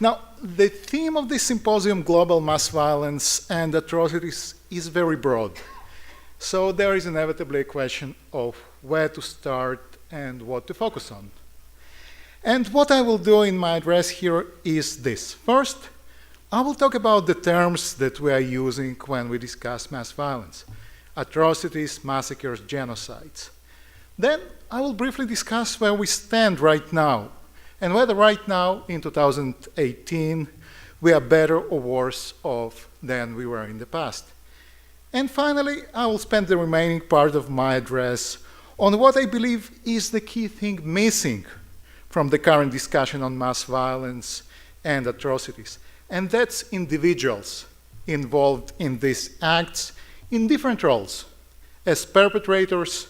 Now, the theme of this symposium, global mass violence and atrocities, is very broad. So there is inevitably a question of where to start and what to focus on. And what I will do in my address here is this. First, I will talk about the terms that we are using when we discuss mass violence: atrocities, massacres, genocides. Then I will briefly discuss where we stand right now, and whether right now, in 2018, we are better or worse off than we were in the past. And finally, I will spend the remaining part of my address on what I believe is the key thing missing from the current discussion on mass violence and atrocities, and that's individuals involved in these acts in different roles, as perpetrators,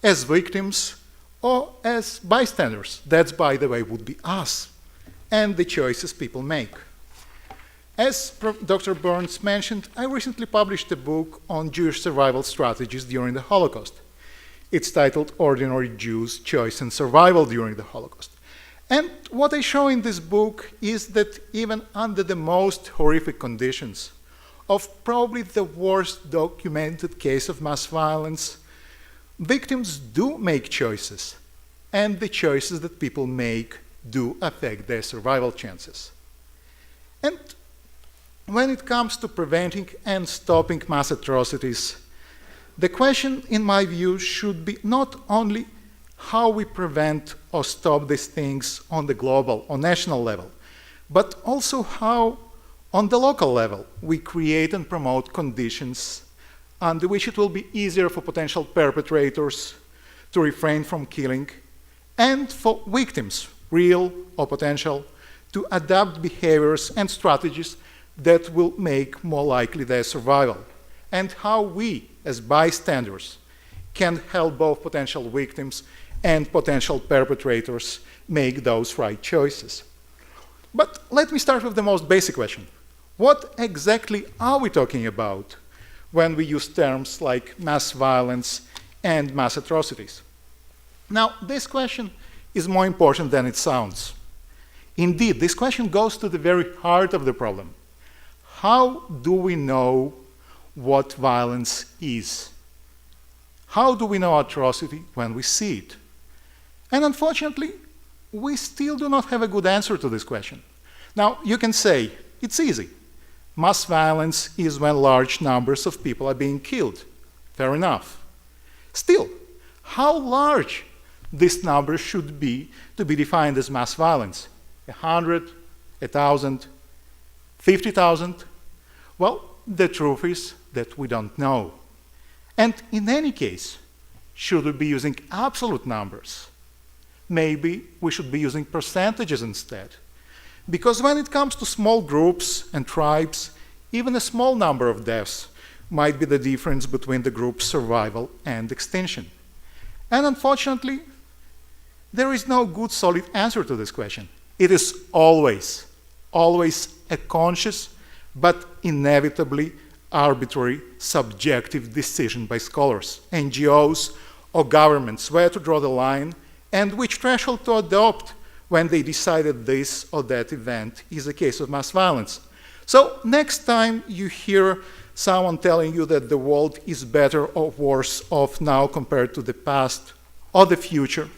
as victims, or as bystanders. That, by the way, would be us, and the choices people make. As Dr. Burns mentioned, I recently published a book on Jewish survival strategies during the Holocaust. It's titled Ordinary Jews, Choice and Survival During the Holocaust. And what I show in this book is that even under the most horrific conditions of probably the worst documented case of mass violence, victims do make choices, and the choices that people make do affect their survival chances. And when it comes to preventing and stopping mass atrocities, the question, in my view, should be not only how we prevent or stop these things on the global or national level, but also how, on the local level, we create and promote conditions under which it will be easier for potential perpetrators to refrain from killing, and for victims, real or potential, to adapt behaviors and strategies that will make more likely their survival, and how we, as bystanders, can help both potential victims and potential perpetrators make those right choices. But let me start with the most basic question. What exactly are we talking about when we use terms like mass violence and mass atrocities? Now, this question is more important than it sounds. Indeed, this question goes to the very heart of the problem. How do we know what violence is? How do we know atrocity when we see it? And unfortunately, we still do not have a good answer to this question. Now, you can say, it's easy. Mass violence is when large numbers of people are being killed. Fair enough. Still, how large this number should be to be defined as mass violence? 100, 1,000, 50,000? Well, the truth is that we don't know. And in any case, should we be using absolute numbers? Maybe we should be using percentages instead. Because when it comes to small groups and tribes, even a small number of deaths might be the difference between the group's survival and extinction. And unfortunately, there is no good solid answer to this question. It is always a conscious but inevitably arbitrary, subjective decision by scholars, NGOs, or governments where to draw the line and which threshold to adopt when they decided this or that event is a case of mass violence. So next time you hear someone telling you that the world is better or worse off now compared to the past or the future,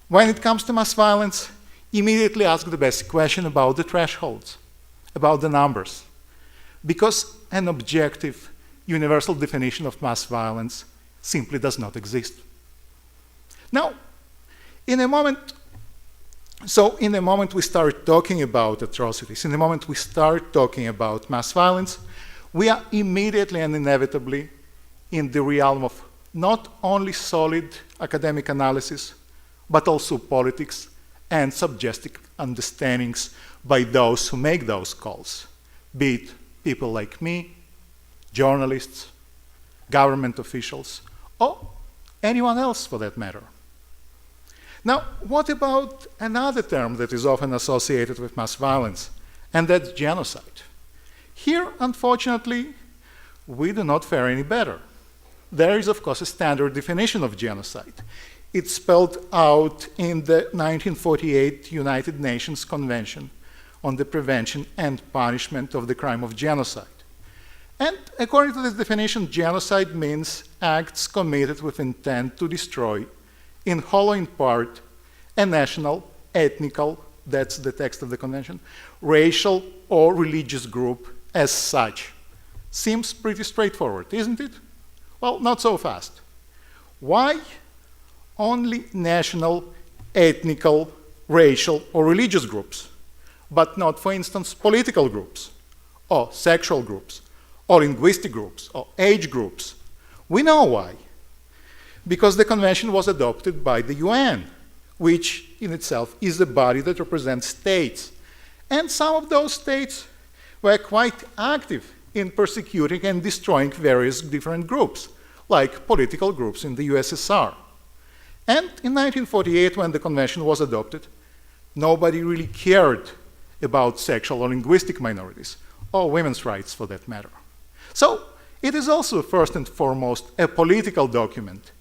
when it comes to mass violence, immediately ask the basic question about the thresholds, about the numbers. Because an objective, universal definition of mass violence simply does not exist. Now, in a moment we start talking about atrocities, in the moment we start talking about mass violence, we are immediately and inevitably in the realm of not only solid academic analysis, but also politics and subjective understandings by those who make those calls, be it people like me, journalists, government officials, or anyone else for that matter. Now, what about another term that is often associated with mass violence, and that's genocide? Here, unfortunately, we do not fare any better. There is, of course, a standard definition of genocide. It's spelled out in the 1948 United Nations Convention, on the prevention and punishment of the crime of genocide. And according to this definition, genocide means acts committed with intent to destroy, in whole or in part, a national, ethnical, that's the text of the convention, racial or religious group as such. Seems pretty straightforward, isn't it? Well, not so fast. Why only national, ethnical, racial, or religious groups, but not, for instance, political groups, or sexual groups, or linguistic groups, or age groups? We know why. Because the convention was adopted by the UN, which in itself is a body that represents states. And some of those states were quite active in persecuting and destroying various different groups, like political groups in the USSR. And in 1948, when the convention was adopted, nobody really cared about sexual or linguistic minorities, or women's rights for that matter. So it is also first and foremost a political document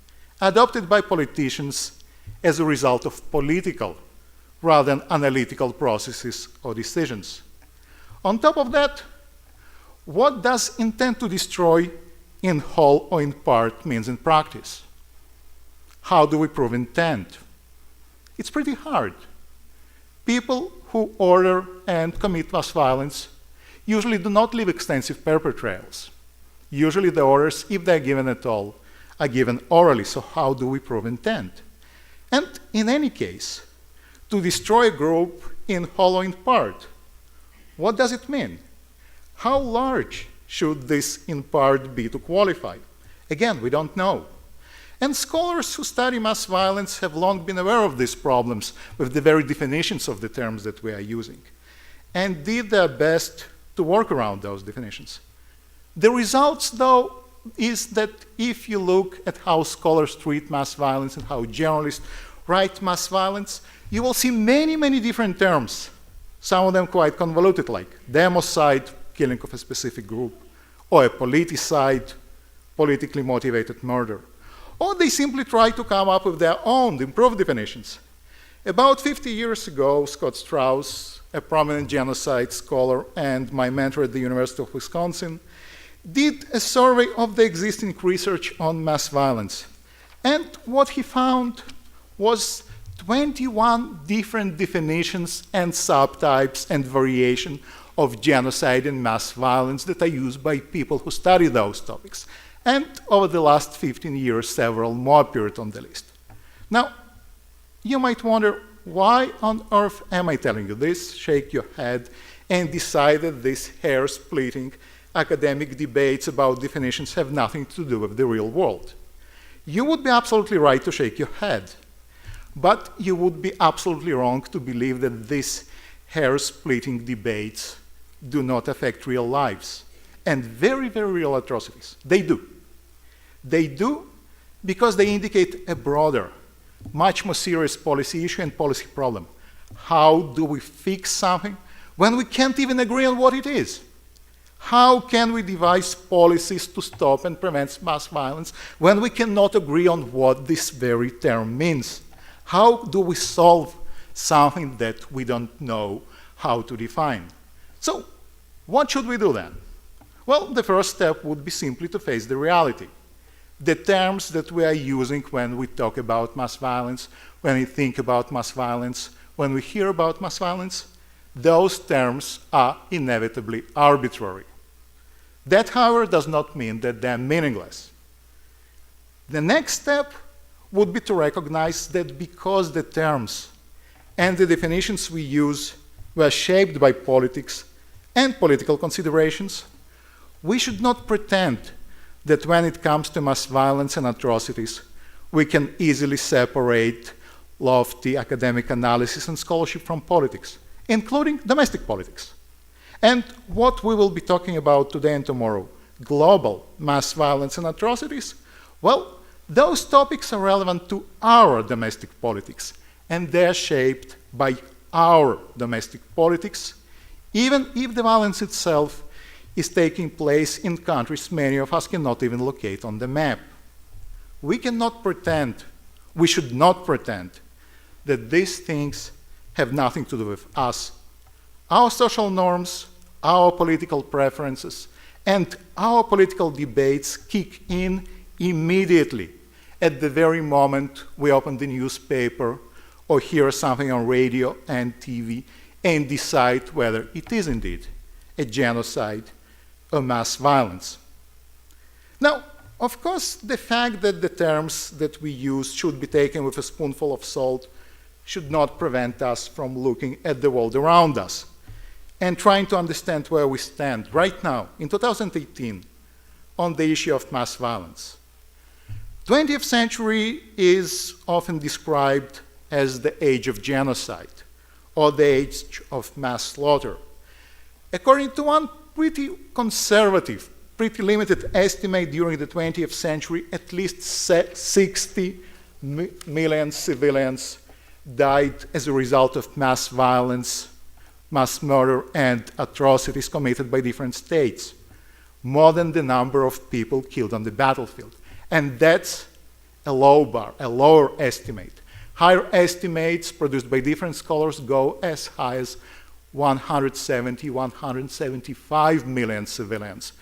adopted by politicians as a result of political rather than analytical processes or decisions. On top of that, what does intent to destroy in whole or in part means in practice? How do we prove intent? It's pretty hard. People who order and commit mass violence usually do not leave extensive paper trails. Usually the orders, if they're given at all, are given orally, so how do we prove intent? And in any case, to destroy a group in whole or in part, what does it mean? How large should this in part be to qualify? Again, we don't know. And scholars who study mass violence have long been aware of these problems with the very definitions of the terms that we are using, and did their best to work around those definitions. The results, though, is that if you look at how scholars treat mass violence and how generalists write mass violence, you will see many, many different terms, some of them quite convoluted, like democide, killing of a specific group, or a politicide, politically motivated murder. Or they simply try to come up with their own improved definitions. About 50 years ago, Scott Strauss, a prominent genocide scholar and my mentor at the University of Wisconsin, did a survey of the existing research on mass violence. And what he found was 21 different definitions and subtypes and variation of genocide and mass violence that are used by people who study those topics. And over the last 15 years, several more appeared on the list. Now, you might wonder, why on earth am I telling you this? Shake your head and decide that these hair-splitting academic debates about definitions have nothing to do with the real world. You would be absolutely right to shake your head, but you would be absolutely wrong to believe that these hair-splitting debates do not affect real lives and very, very real atrocities. They do. They do because they indicate a broader, much more serious policy issue and policy problem. How do we fix something when we can't even agree on what it is? How can we devise policies to stop and prevent mass violence when we cannot agree on what this very term means? How do we solve something that we don't know how to define? So, what should we do then? Well, the first step would be simply to face the reality. The terms that we are using when we talk about mass violence, when we think about mass violence, when we hear about mass violence, those terms are inevitably arbitrary. That, however, does not mean that they're meaningless. The next step would be to recognize that because the terms and the definitions we use were shaped by politics and political considerations, we should not pretend that when it comes to mass violence and atrocities, we can easily separate lofty academic analysis and scholarship from politics, including domestic politics. And what we will be talking about today and tomorrow, global mass violence and atrocities, well, those topics are relevant to our domestic politics, and they're shaped by our domestic politics, even if the violence itself is taking place in countries many of us cannot even locate on the map. We cannot pretend, we should not pretend, that these things have nothing to do with us, Our social norms, our political preferences, and our political debates kick in immediately at the very moment we open the newspaper or hear something on radio and TV and decide whether it is indeed a genocide or mass violence. Now, of course, the fact that the terms that we use should be taken with a spoonful of salt should not prevent us from looking at the world around us and trying to understand where we stand right now, in 2018, on the issue of mass violence. 20th century is often described as the age of genocide, or the age of mass slaughter. According to one pretty conservative, pretty limited estimate during the 20th century, at least 60 million civilians died as a result of mass violence, mass murder, and atrocities committed by different states, more than the number of people killed on the battlefield. And that's a low bar, a lower estimate. Higher estimates produced by different scholars go as high as 170, 175 million civilians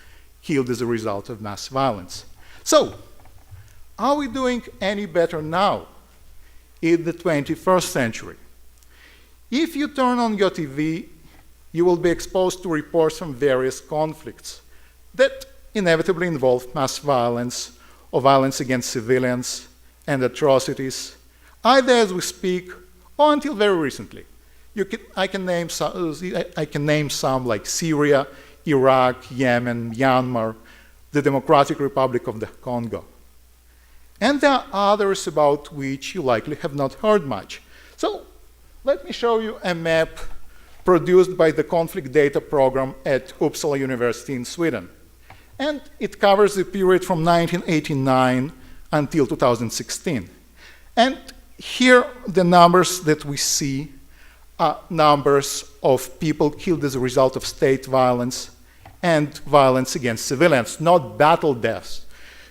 killed as a result of mass violence. So, are we doing any better now in the 21st century? If you turn on your TV, you will be exposed to reports from various conflicts that inevitably involve mass violence or violence against civilians and atrocities, either as we speak or until very recently. I can name some like Syria, Iraq, Yemen, Myanmar, the Democratic Republic of the Congo. And there are others about which you likely have not heard much. So let me show you a map produced by the Conflict Data Program at Uppsala University in Sweden. And it covers the period from 1989 until 2016. And here the numbers that we see are numbers of people killed as a result of state violence and violence against civilians, not battle deaths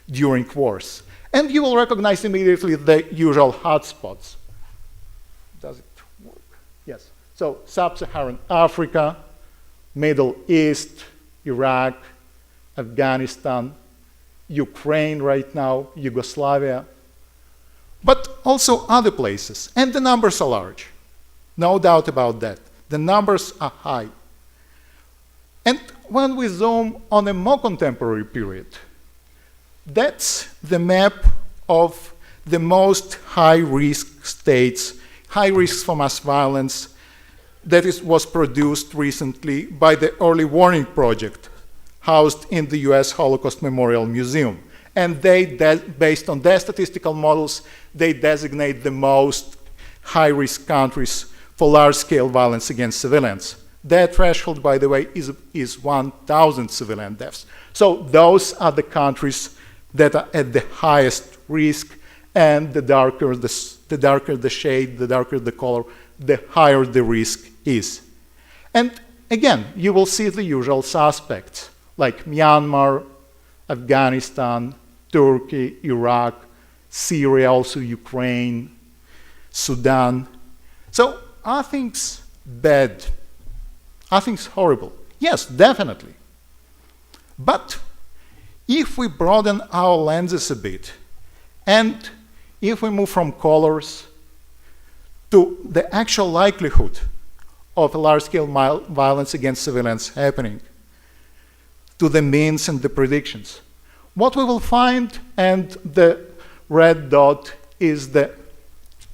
during wars. And you will recognize immediately the usual hotspots. Does it work? Yes. So Sub-Saharan Africa, Middle East, Iraq, Afghanistan, Ukraine right now, Yugoslavia, but also other places. And the numbers are large. No doubt about that. The numbers are high. And when we zoom on a more contemporary period, that's the map of the most high-risk states, high risks for mass violence, that was produced recently by the Early Warning Project, housed in the US Holocaust Memorial Museum. And based on their statistical models, they designate the most high-risk countries for large-scale violence against civilians. Their threshold, by the way, is 1,000 civilian deaths. So those are the countries that are at the highest risk, and the darker the shade, the darker the color, the higher the risk is. And again, you will see the usual suspects, like Myanmar, Afghanistan, Turkey, Iraq, Syria, also Ukraine, Sudan. So are things bad? Are things horrible? Yes, definitely. But if we broaden our lenses a bit, and if we move from colors to the actual likelihood of a large-scale violence against civilians happening, to the means and the predictions, what we will find, and the red dot is the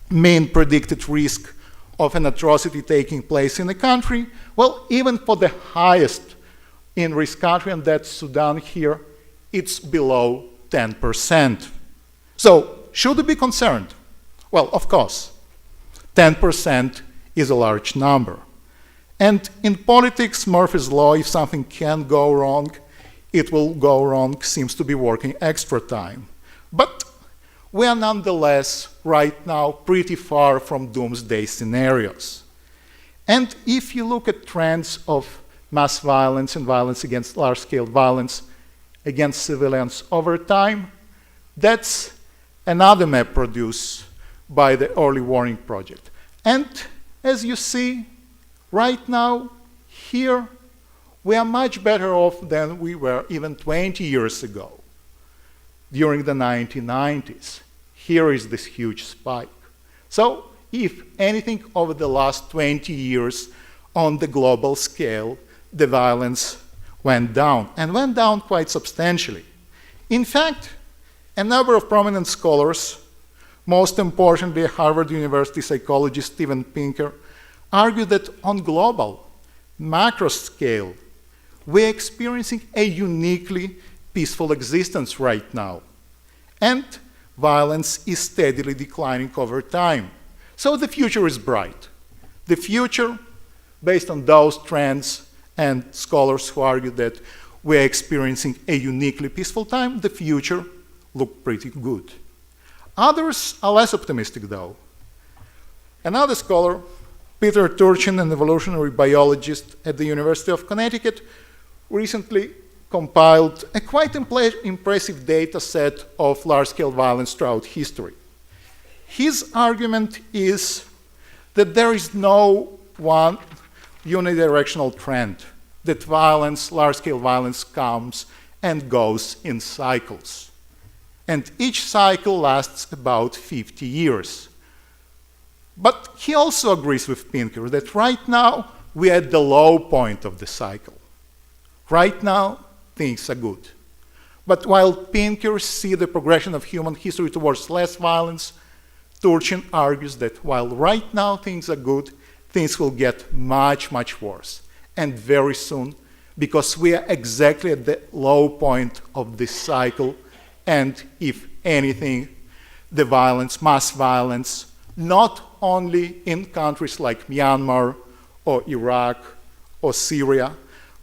mean predicted risk of an atrocity taking place in a country, well, even for the highest in risk country, and that's Sudan here, it's below 10%. So, should we be concerned? Well, of course. 10% is a large number. And in politics, Murphy's Law, if something can go wrong, it will go wrong, seems to be working extra time. But we are nonetheless, right now, pretty far from doomsday scenarios. And if you look at trends of mass violence and violence against large-scale violence against civilians over time, that's another map produced by the Early Warning Project. And as you see, right now, here we are much better off than we were even 20 years ago, during the 1990s. Here is this huge spike. So, if anything, over the last 20 years, on the global scale, the violence went down, and went down quite substantially. In fact, a number of prominent scholars, most importantly Harvard University psychologist Steven Pinker, argue that on global, macro scale, we're experiencing a uniquely peaceful existence right now. And violence is steadily declining over time. So the future is bright. The future, based on those trends and scholars who argue that we're experiencing a uniquely peaceful time, the future looks pretty good. Others are less optimistic, though. Another scholar, Peter Turchin, an evolutionary biologist at the University of Connecticut, recently compiled a quite impressive data set of large-scale violence throughout history. His argument is that there is no one unidirectional trend, that violence, large-scale violence, comes and goes in cycles. And each cycle lasts about 50 years. But he also agrees with Pinker that right now we're at the low point of the cycle. Right now, things are good. But while Pinker sees the progression of human history towards less violence, Turchin argues that while right now things are good, things will get much, much worse. And very soon, because we are exactly at the low point of this cycle, and if anything, the violence, mass violence, not only in countries like Myanmar or Iraq or Syria,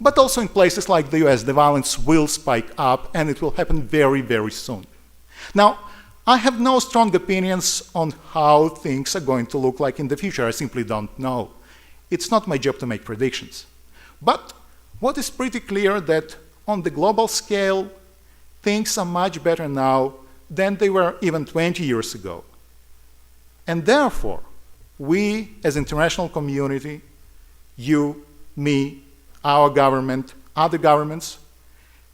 but also in places like the US, the violence will spike up, and it will happen very, very soon. Now, I have no strong opinions on how things are going to look like in the future. I simply don't know. It's not my job to make predictions. But what is pretty clear that on the global scale, things are much better now than they were even 20 years ago. And therefore, we as international community, you, me, our government, other governments,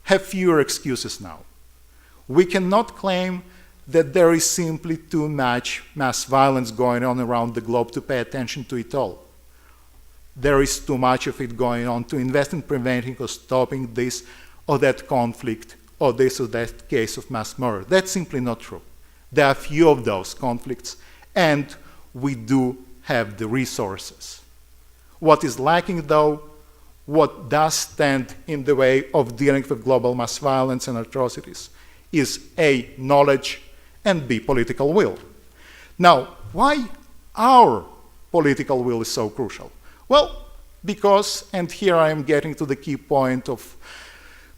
have fewer excuses now. We cannot claim that there is simply too much mass violence going on around the globe to pay attention to it all. There is too much of it going on to invest in preventing or stopping this or that conflict or this or that case of mass murder. That's simply not true. There are few of those conflicts, and we do have the resources. What is lacking, though, what does stand in the way of dealing with global mass violence and atrocities, is A, knowledge, and B, political will. Now, why our political will is so crucial? Well, because, and here I am getting to the key point of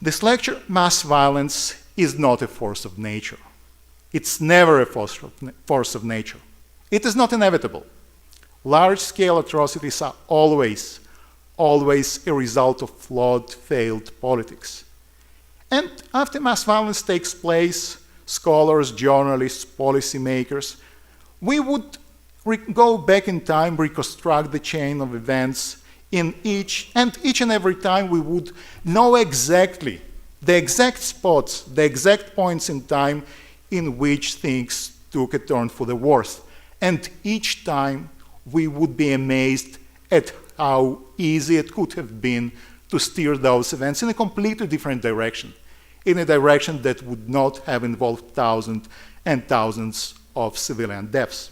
this lecture, mass violence is not a force of nature. It's never a force of nature. It is not inevitable. Large-scale atrocities are always a result of flawed, failed politics. And after mass violence takes place, scholars, journalists, policymakers, we would go back in time, reconstruct the chain of events in each and every time we would know exactly the exact spots, the exact points in time in which things took a turn for the worse. And each time we would be amazed at how easy it could have been to steer those events in a completely different direction, in a direction that would not have involved thousands and thousands of civilian deaths.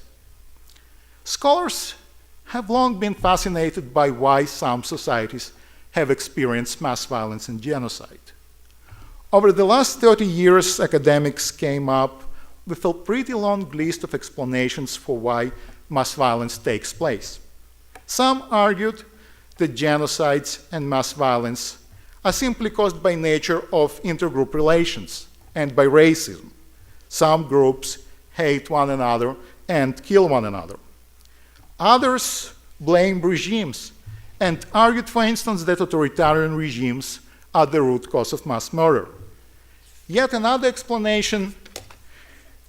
Scholars have long been fascinated by why some societies have experienced mass violence and genocide. Over the last 30 years, academics came up with a pretty long list of explanations for why mass violence takes place. Some argued that genocides and mass violence are simply caused by nature of intergroup relations and by racism. Some groups hate one another and kill one another. Others blame regimes and argued, for instance, that totalitarian regimes are the root cause of mass murder. Yet another explanation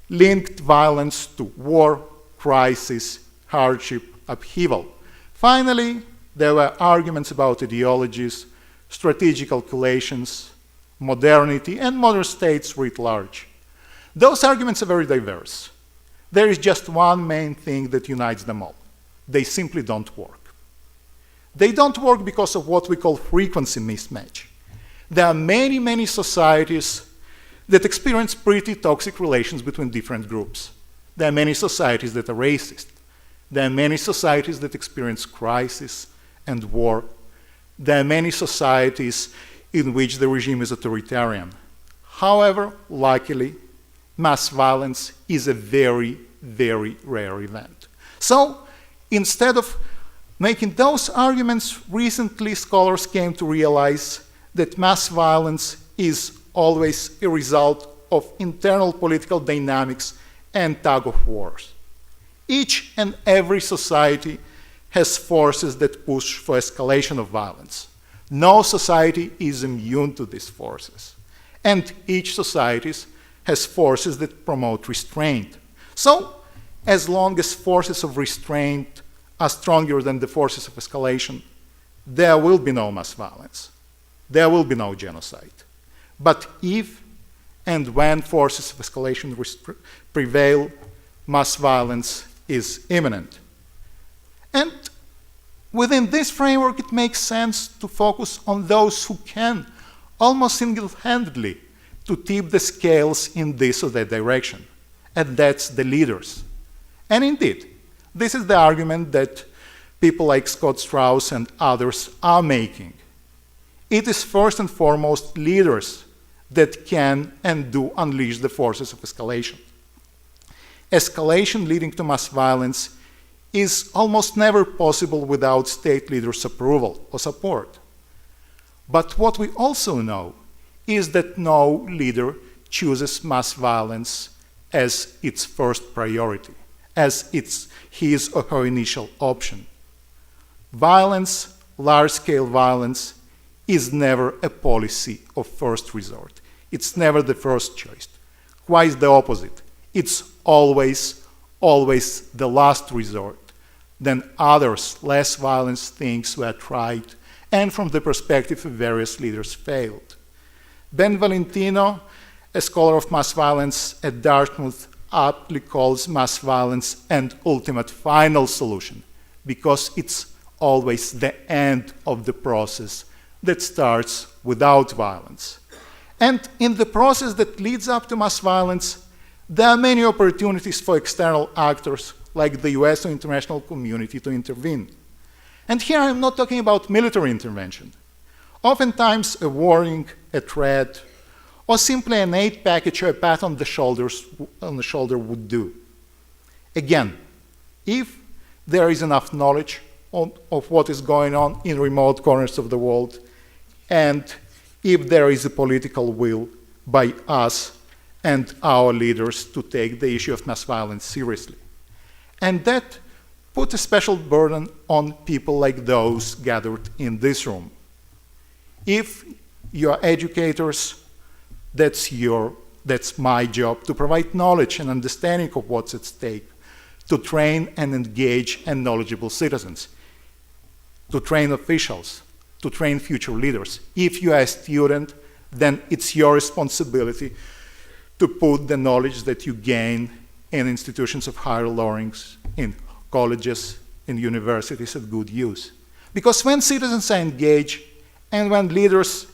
linked violence to war, crisis, hardship, upheaval. Finally, There were arguments about ideologies, strategic calculations, modernity, and modern states writ large. Those arguments are very diverse. There is just one main thing that unites them all. They simply don't work. They don't work because of what we call frequency mismatch. There are many, many societies that experience pretty toxic relations between different groups. There are many societies that are racist. There are many societies that experience crisis and war. There are many societies in which the regime is authoritarian. However, luckily, mass violence is a very, very rare event. So, instead of making those arguments, recently scholars came to realize that mass violence is always a result of internal political dynamics and tug of wars. Each and every society has forces that push for escalation of violence. No society is immune to these forces. And each society has forces that promote restraint. So, as long as forces of restraint are stronger than the forces of escalation, there will be no mass violence. There will be no genocide. But if and when forces of escalation prevail, mass violence is imminent. And within this framework, it makes sense to focus on those who can, almost single-handedly, to tip the scales in this or that direction. And that's the leaders. And indeed, this is the argument that people like Scott Strauss and others are making. It is first and foremost leaders that can and do unleash the forces of escalation. Escalation leading to mass violence is almost never possible without state leaders' approval or support. But what we also know is that no leader chooses mass violence as its first priority, as his or her initial option. Violence, large-scale violence, is never a policy of first resort. It's never the first choice. Quite the opposite. It's always, always the last resort. Then others, less violent things were tried, and from the perspective of various leaders failed. Ben Valentino, a scholar of mass violence at Dartmouth, aptly calls mass violence an ultimate final solution, because it's always the end of the process that starts without violence. And in the process that leads up to mass violence, there are many opportunities for external actors like the US or international community to intervene. And here I'm not talking about military intervention. Oftentimes a warning, a threat, or simply an aid package or a pat on the shoulder would do. Again, if there is enough knowledge of what is going on in remote corners of the world, and if there is a political will by us and our leaders to take the issue of mass violence seriously. And that put a special burden on people like those gathered in this room. If you are educators, that's my job, to provide knowledge and understanding of what's at stake, to train and engage and knowledgeable citizens, to train officials, to train future leaders. If you are a student, then it's your responsibility to put the knowledge that you gain in institutions of higher learnings, in colleges, in universities at good use. Because when citizens are engaged and when leaders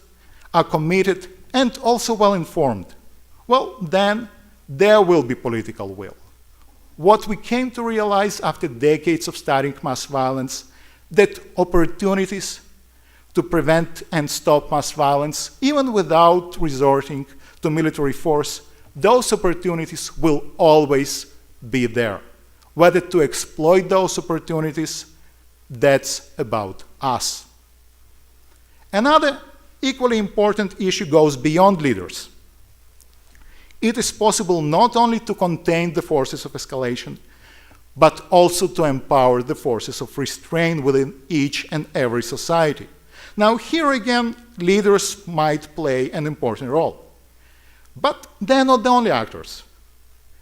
are committed and also well informed, well, then there will be political will. What we came to realize after decades of studying mass violence, that opportunities to prevent and stop mass violence, even without resorting to military force, those opportunities will always be there. Whether to exploit those opportunities, that's about us. Another equally important issue goes beyond leaders. It is possible not only to contain the forces of escalation, but also to empower the forces of restraint within each and every society. Now, here again, leaders might play an important role. But they're not the only actors.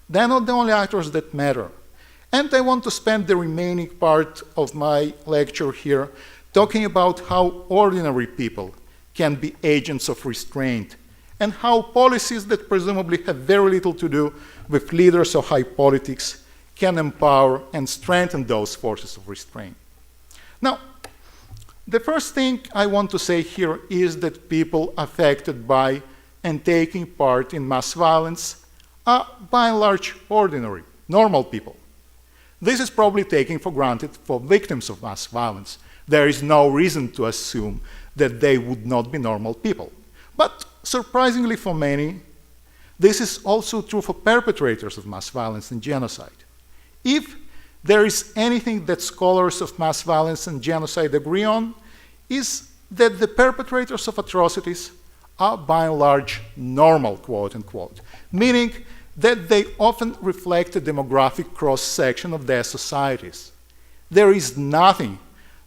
They're not the only actors that matter. And I want to spend the remaining part of my lecture here talking about how ordinary people can be agents of restraint, and how policies that presumably have very little to do with leaders or high politics can empower and strengthen those forces of restraint. Now, the first thing I want to say here is that people affected by and taking part in mass violence are by and large ordinary, normal people. This is probably taken for granted for victims of mass violence. There is no reason to assume that they would not be normal people. But surprisingly for many, this is also true for perpetrators of mass violence and genocide. If there is anything that scholars of mass violence and genocide agree on, is that the perpetrators of atrocities are by and large normal, quote unquote, meaning that they often reflect a demographic cross-section of their societies. There is nothing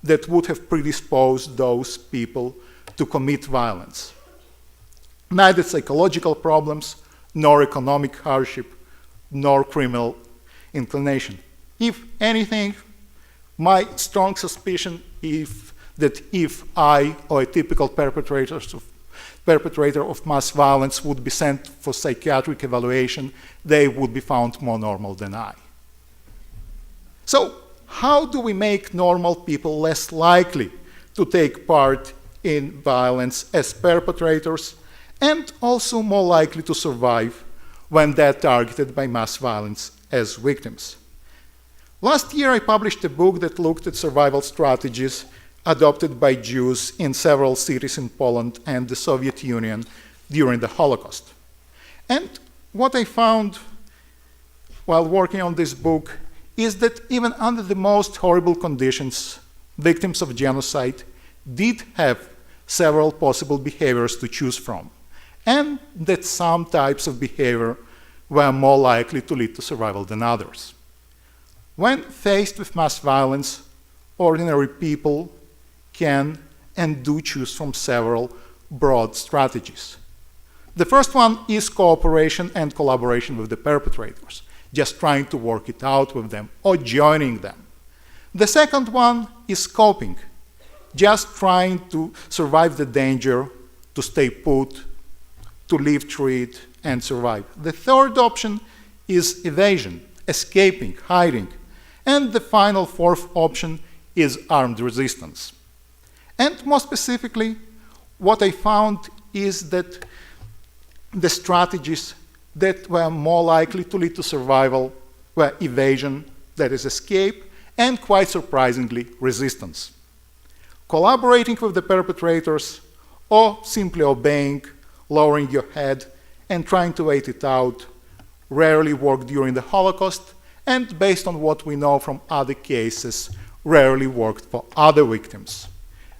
that would have predisposed those people to commit violence. Neither psychological problems, nor economic hardship, nor criminal inclination. If anything, my strong suspicion is that if I or a typical perpetrator of mass violence would be sent for psychiatric evaluation, they would be found more normal than I. So, how do we make normal people less likely to take part in violence as perpetrators, and also more likely to survive when they're targeted by mass violence as victims? Last year, I published a book that looked at survival strategies adopted by Jews in several cities in Poland and the Soviet Union during the Holocaust. And what I found while working on this book is that even under the most horrible conditions, victims of genocide did have several possible behaviors to choose from, and that some types of behavior were more likely to lead to survival than others. When faced with mass violence, ordinary people can and do choose from several broad strategies. The first one is cooperation and collaboration with the perpetrators, just trying to work it out with them or joining them. The second one is coping, just trying to survive the danger, to stay put, to live through it and survive. The third option is evasion, escaping, hiding. And the final fourth option is armed resistance. And more specifically, what I found is that the strategies that were more likely to lead to survival were evasion, that is escape, and quite surprisingly, resistance. Collaborating with the perpetrators, or simply obeying, lowering your head, and trying to wait it out rarely worked during the Holocaust, and based on what we know from other cases, rarely worked for other victims.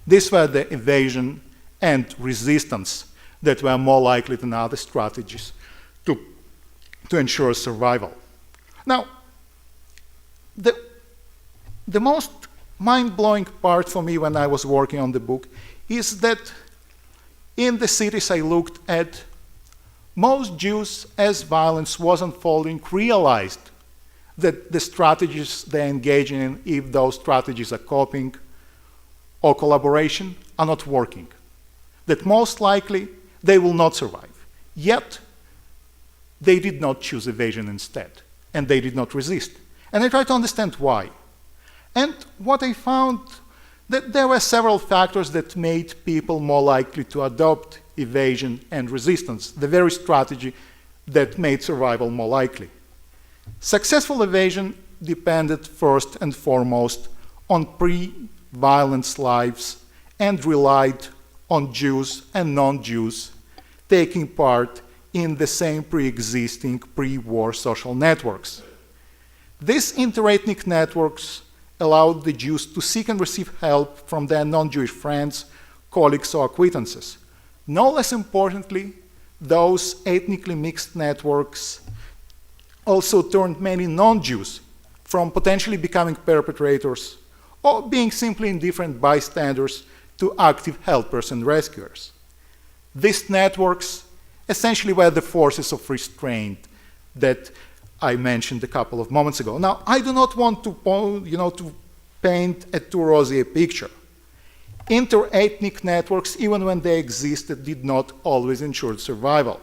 These were the evasion and resistance that were more likely than other strategies to ensure survival. Now, the most mind-blowing part for me when I was working on the book is that in the cities I looked at, most Jews, as violence was unfolding, realized that the strategies they engage in, if those strategies are coping or collaboration, are not working. That most likely they will not survive. Yet, they did not choose evasion instead, and they did not resist. And I tried to understand why. And what I found, that there were several factors that made people more likely to adopt evasion and resistance, the very strategy that made survival more likely. Successful evasion depended first and foremost on pre-violence lives and relied on Jews and non-Jews taking part in the same pre-existing pre-war social networks. These interethnic networks allowed the Jews to seek and receive help from their non-Jewish friends, colleagues, or acquaintances. No less importantly, those ethnically mixed networks also turned many non-Jews from potentially becoming perpetrators or being simply indifferent bystanders to active helpers and rescuers. These networks essentially were the forces of restraint that I mentioned a couple of moments ago. Now, I do not want to, to paint a too rosy a picture. Inter-ethnic networks, even when they existed, did not always ensure survival.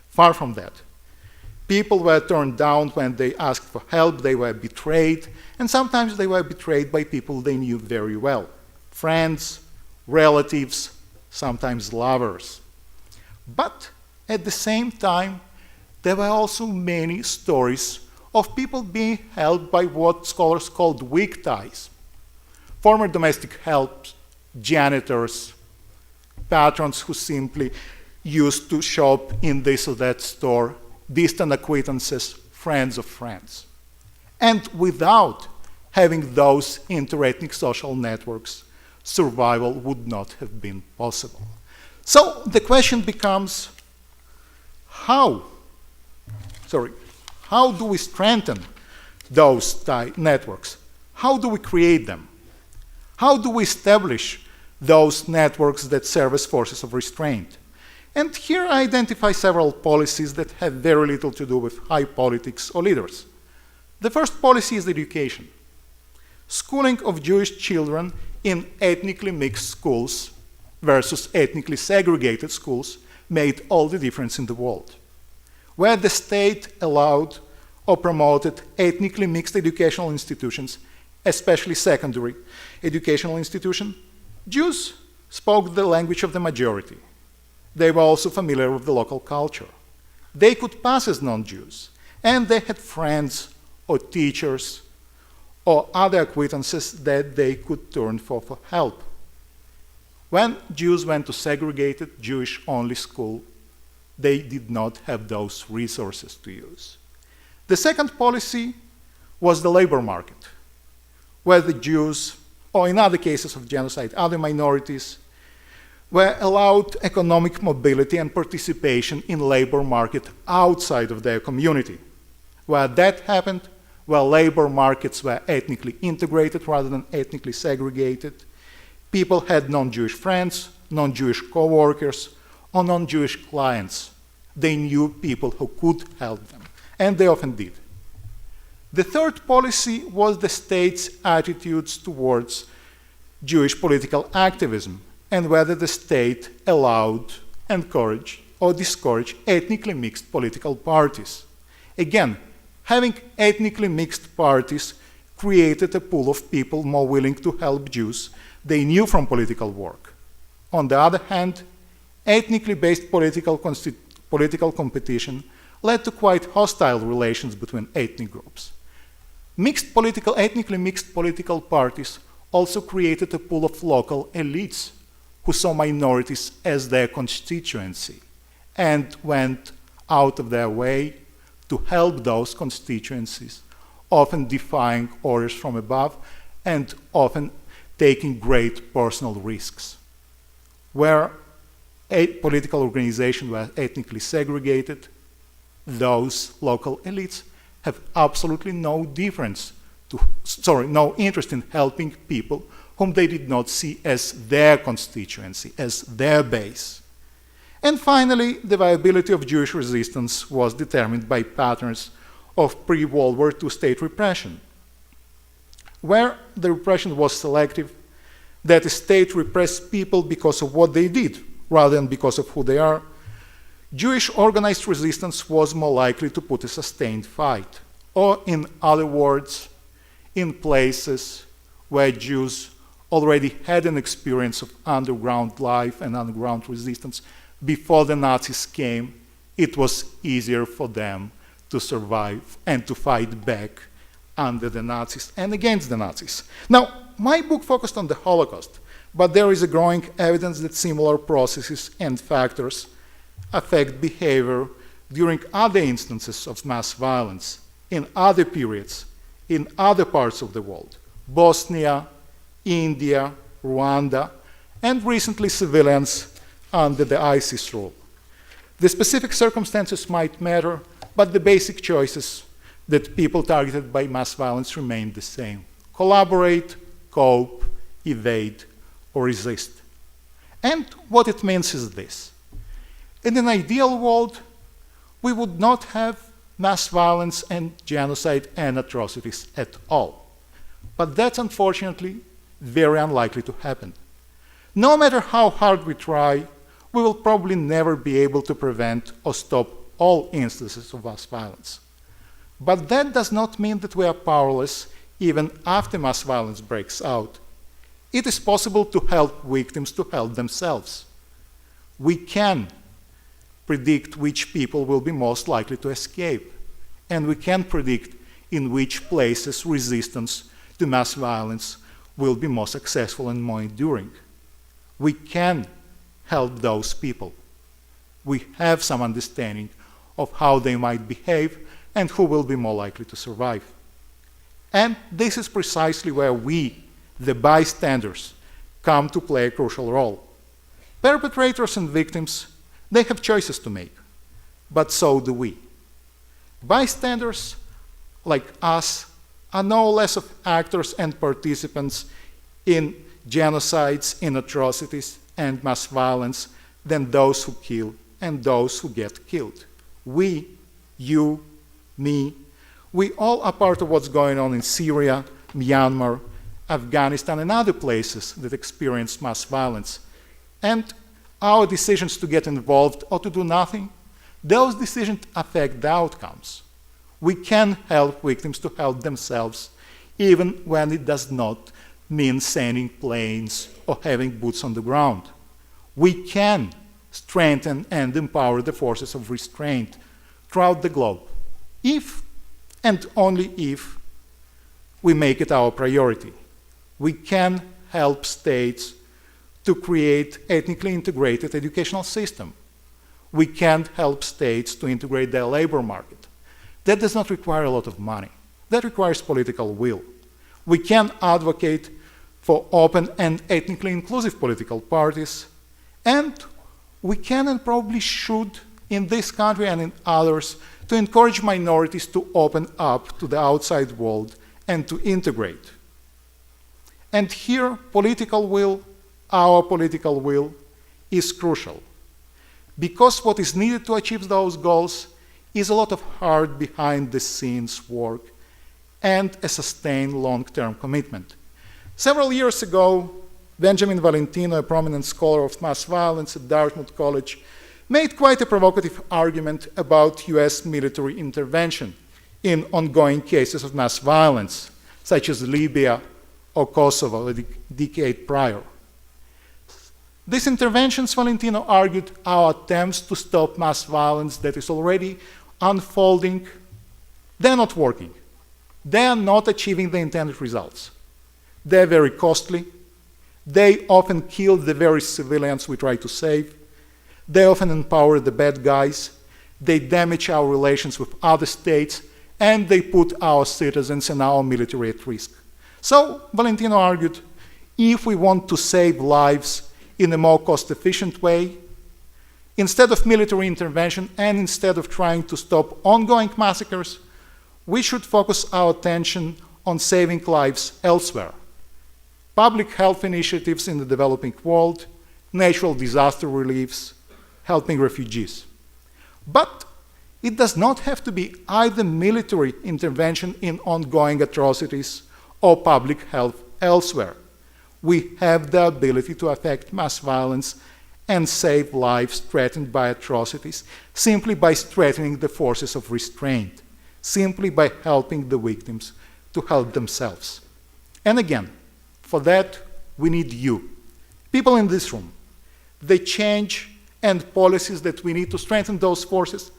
Far from that. People were turned down when they asked for help, they were betrayed, and sometimes they were betrayed by people they knew very well. Friends, relatives, sometimes lovers. But at the same time, there were also many stories of people being held by what scholars called weak ties. Former domestic help, janitors, patrons who simply used to shop in this or that store, distant acquaintances, friends of friends. And without having those interethnic social networks, survival would not have been possible. So the question becomes, how do we strengthen those networks? How do we create them? How do we establish those networks that serve as forces of restraint? And here I identify several policies that have very little to do with high politics or leaders. The first policy is education. Schooling of Jewish children in ethnically mixed schools versus ethnically segregated schools made all the difference in the world. Where the state allowed or promoted ethnically mixed educational institutions, especially secondary educational institutions, Jews spoke the language of the majority. They were also familiar with the local culture. They could pass as non-Jews, and they had friends or teachers or other acquaintances that they could turn for help. When Jews went to segregated Jewish-only school, they did not have those resources to use. The second policy was the labor market, where the Jews, or in other cases of genocide, other minorities, were allowed economic mobility and participation in labor market outside of their community. Where that happened, where labor markets were ethnically integrated rather than ethnically segregated, people had non-Jewish friends, non-Jewish co-workers, or non-Jewish clients. They knew people who could help them, and they often did. The third policy was the state's attitudes towards Jewish political activism, and whether the state allowed, encouraged, or discouraged ethnically mixed political parties. Again, having ethnically mixed parties created a pool of people more willing to help Jews they knew from political work. On the other hand, ethnically based political competition led to quite hostile relations between ethnic groups. Ethnically mixed political parties also created a pool of local elites who saw minorities as their constituency and went out of their way to help those constituencies, often defying orders from above and often taking great personal risks. Where a political organizations were ethnically segregated, those local elites have absolutely no interest in helping people whom they did not see as their constituency, as their base. And finally, the viability of Jewish resistance was determined by patterns of pre-World War II state repression, where the repression was selective, that the state repressed people because of what they did, rather than because of who they are. Jewish organized resistance was more likely to put a sustained fight, or in other words, in places where Jews already had an experience of underground life and underground resistance before the Nazis came, it was easier for them to survive and to fight back under the Nazis and against the Nazis. Now, my book focused on the Holocaust, but there is a growing evidence that similar processes and factors affect behavior during other instances of mass violence, in other periods, in other parts of the world. Bosnia, India, Rwanda, and recently civilians under the ISIS rule. The specific circumstances might matter, but the basic choices that people targeted by mass violence remain the same: collaborate, cope, evade, or resist. And what it means is this: in an ideal world, we would not have mass violence and genocide and atrocities at all. But that's unfortunately very unlikely to happen. No matter how hard we try, we will probably never be able to prevent or stop all instances of mass violence. But that does not mean that we are powerless even after mass violence breaks out. It is possible to help victims to help themselves. We can predict which people will be most likely to escape, and we can predict in which places resistance to mass violence will be more successful and more enduring. We can help those people. We have some understanding of how they might behave and who will be more likely to survive. And this is precisely where we, the bystanders, come to play a crucial role. Perpetrators and victims, they have choices to make, but so do we. Bystanders, like us, are no less of actors and participants in genocides, in atrocities, and mass violence than those who kill and those who get killed. We, you, me, we all are part of what's going on in Syria, Myanmar, Afghanistan, and other places that experience mass violence. And our decisions to get involved or to do nothing, those decisions affect the outcomes. We can help victims to help themselves, even when it does not mean sending planes or having boots on the ground. We can strengthen and empower the forces of restraint throughout the globe, if and only if we make it our priority. We can help states to create ethnically integrated educational system. We can help states to integrate their labor market. That does not require a lot of money. That requires political will. We can advocate for open and ethnically inclusive political parties, and we can and probably should, in this country and in others, to encourage minorities to open up to the outside world and to integrate. And here, political will, our political will, is crucial. Because what is needed to achieve those goals is a lot of hard behind-the-scenes work and a sustained long-term commitment. Several years ago, Benjamin Valentino, a prominent scholar of mass violence at Dartmouth College, made quite a provocative argument about US military intervention in ongoing cases of mass violence, such as Libya or Kosovo a decade prior. These interventions, Valentino argued, are attempts to stop mass violence that is already unfolding. They're not working. They are not achieving the intended results. They're very costly. They often kill the very civilians we try to save. They often empower the bad guys. They damage our relations with other states, and they put our citizens and our military at risk. So, Valentino argued, if we want to save lives in a more cost-efficient way, instead of military intervention and instead of trying to stop ongoing massacres, we should focus our attention on saving lives elsewhere. Public health initiatives in the developing world, natural disaster reliefs, helping refugees. But it does not have to be either military intervention in ongoing atrocities or public health elsewhere. We have the ability to affect mass violence and save lives threatened by atrocities simply by strengthening the forces of restraint, simply by helping the victims to help themselves. And again, for that, we need you, people in this room. The change and policies that we need to strengthen those forces,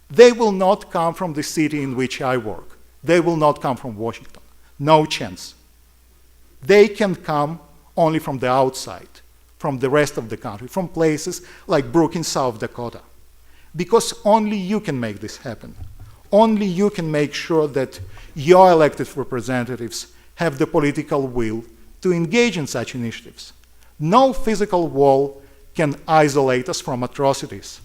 they will not come from the city in which I work. They will not come from Washington. No chance. They can come only from the outside, from the rest of the country, from places like Brookings, South Dakota. Because only you can make this happen. Only you can make sure that your elected representatives have the political will to engage in such initiatives. No physical wall can isolate us from atrocities.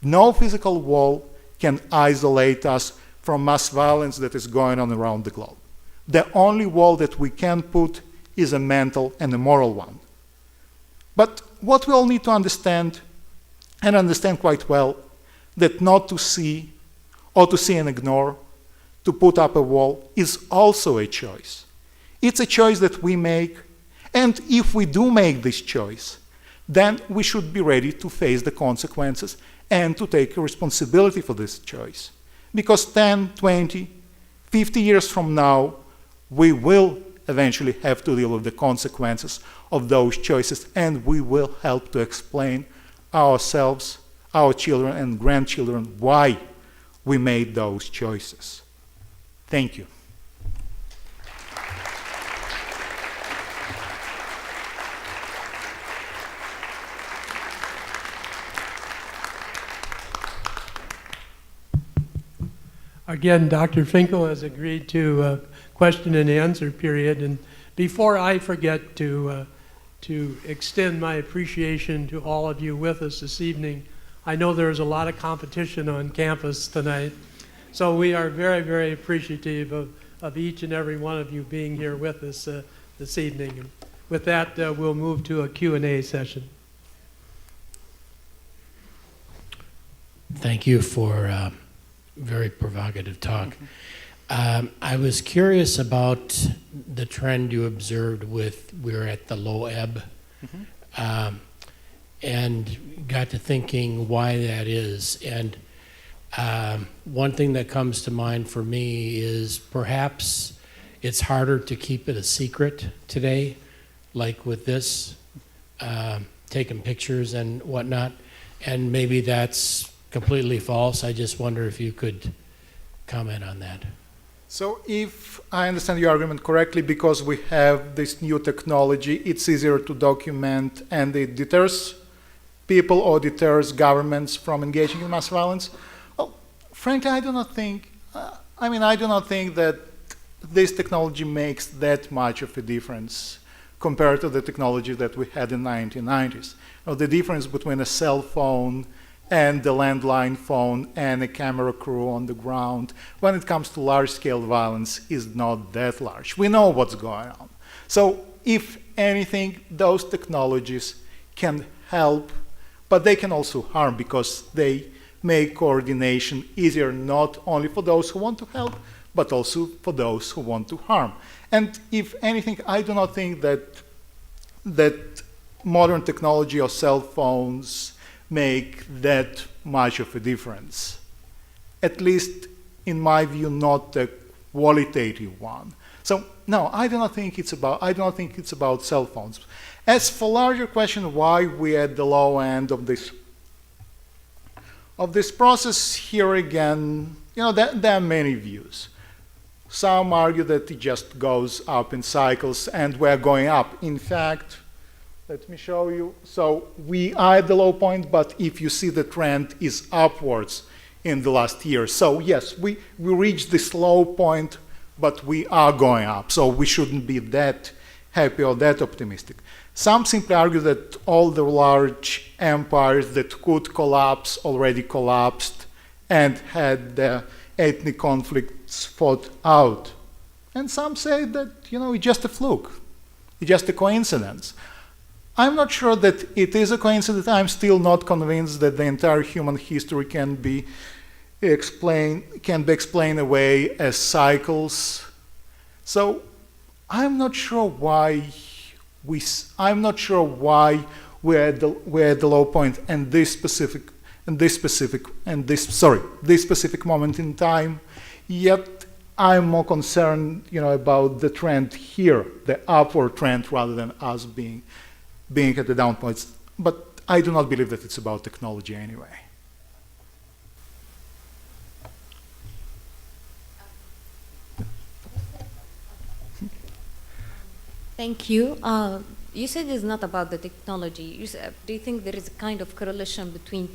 No physical wall can isolate us from mass violence that is going on around the globe. The only wall that we can put is a mental and a moral one. But what we all need to understand, and understand quite well, that not to see, or to see and ignore, to put up a wall, is also a choice. It's a choice that we make, And if we do make this choice, then we should be ready to face the consequences and to take responsibility for this choice. Because 10, 20, 50 years from now, we will eventually have to deal with the consequences of those choices, and we will help to explain ourselves, our children and grandchildren, why we made those choices. Thank you. Again, Dr. Finkel has agreed to a question and answer period. And before I forget to extend my appreciation to all of you with us this evening, I know there's a lot of competition on campus tonight. So we are very, very appreciative of each and every one of you being here with us this evening. And with that, we'll move to a Q&A session. Thank you for very provocative talk. I was curious about the trend you observed with we're at the low ebb, and got to thinking why that is. And one thing that comes to mind for me is perhaps it's harder to keep it a secret today, like with this, taking pictures and whatnot, and maybe that's completely false. I just wonder if you could comment on that. So if I understand your argument correctly, because we have this new technology, it's easier to document and it deters people or deters governments from engaging in mass violence. Well, frankly, I do not think that this technology makes that much of a difference compared to the technology that we had in the 1990s. The difference between a cell phone and the landline phone and a camera crew on the ground when it comes to large-scale violence is not that large. We know what's going on. So if anything, those technologies can help, but they can also harm because they make coordination easier not only for those who want to help, but also for those who want to harm. And if anything, I do not think that modern technology or cell phones make that much of a difference. At least, in my view, not a qualitative one. So no, I do not think it's about cell phones. As for larger question, why we're at the low end of this process, here again, there are many views. Some argue that it just goes up in cycles and we're going up. In fact, let me show you. So we are at the low point, but if you see the trend is upwards in the last year. So yes, we reached this low point, but we are going up. So we shouldn't be that happy or that optimistic. Some simply argue that all the large empires that could collapse already collapsed and had their ethnic conflicts fought out. And some say that, it's just a fluke. It's just a coincidence. I'm not sure that it is a coincidence. I'm still not convinced that the entire human history can be explained away as cycles. So I'm not sure why we're at the low point and this specific moment in time. Yet I'm more concerned, about the trend here, the upward trend, rather than us being at the down points. But I do not believe that it's about technology anyway. Thank you. You said it's not about the technology. Do you think there is a kind of correlation between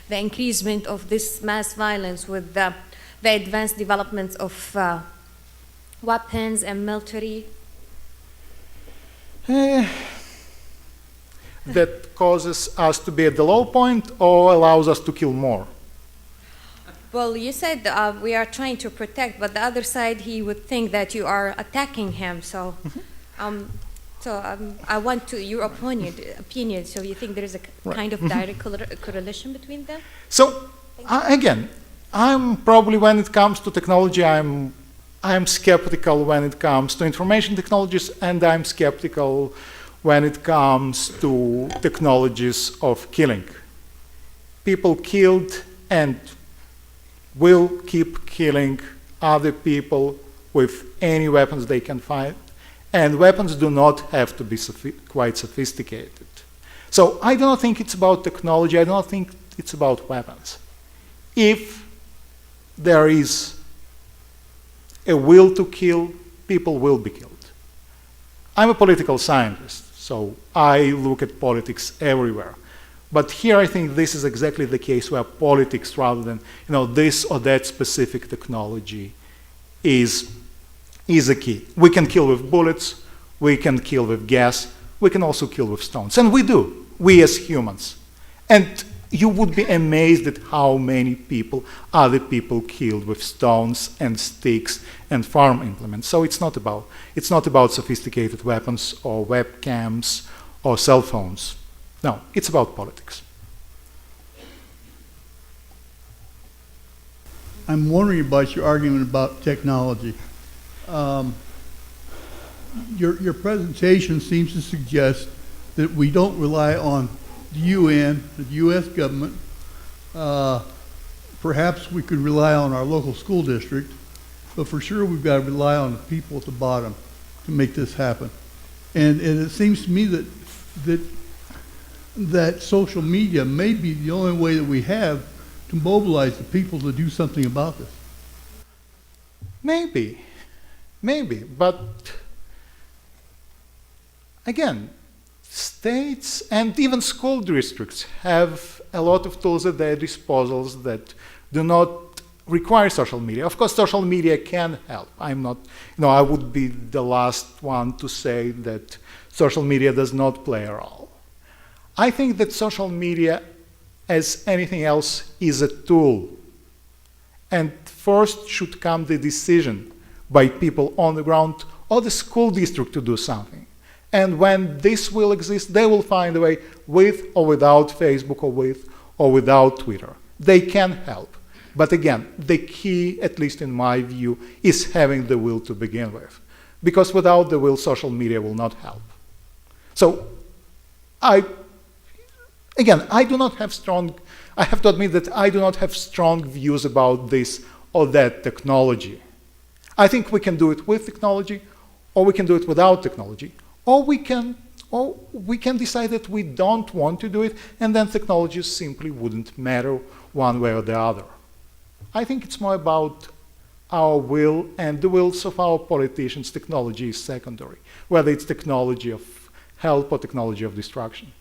the increasement of this mass violence with the advanced developments of weapons and military? That causes us to be at the low point or allows us to kill more? Well, you said we are trying to protect, but the other side, he would think that you are attacking him. So, I want your opinion. So you think there is a kind of direct correlation between them? So, again, I'm probably, when it comes to technology, I'm skeptical when it comes to information technologies, and I'm skeptical when it comes to technologies of killing. People killed and will keep killing other people with any weapons they can find, and weapons do not have to be quite sophisticated. So I do not think it's about technology, I do not think it's about weapons. If there is a will to kill, people will be killed. I'm a political scientist, so I look at politics everywhere. But here I think this is exactly the case where politics, rather than this or that specific technology, is a key. We can kill with bullets, we can kill with gas, we can also kill with stones. And we do, we as humans. And you would be amazed at how many people, other people killed with stones and sticks and farm implements. So it's not about sophisticated weapons or webcams or cell phones. No, it's about politics. I'm wondering about your argument about technology. Your presentation seems to suggest that we don't rely on the UN, the U.S. government. Perhaps we could rely on our local school district, but for sure we've got to rely on the people at the bottom to make this happen. And it seems to me that social media may be the only way that we have to mobilize the people to do something about this. Maybe, but again, states and even school districts have a lot of tools at their disposal that do not require social media. Of course, social media can help. I'm not, I would be the last one to say that social media does not play a role. I think that social media, as anything else, is a tool. And first should come the decision by people on the ground or the school district to do something. And when this will exist, they will find a way, with or without Facebook or with or without Twitter. They can help. But again, the key, at least in my view, is having the will to begin with. Because without the will, social media will not help. So I do not have I have to admit that I do not have strong views about this or that technology. I think we can do it with technology, or we can do it without technology, or we can decide that we don't want to do it, and then technology simply wouldn't matter one way or the other. I think it's more about our will and the wills of our politicians. Technology is secondary, whether it's technology of help or technology of destruction.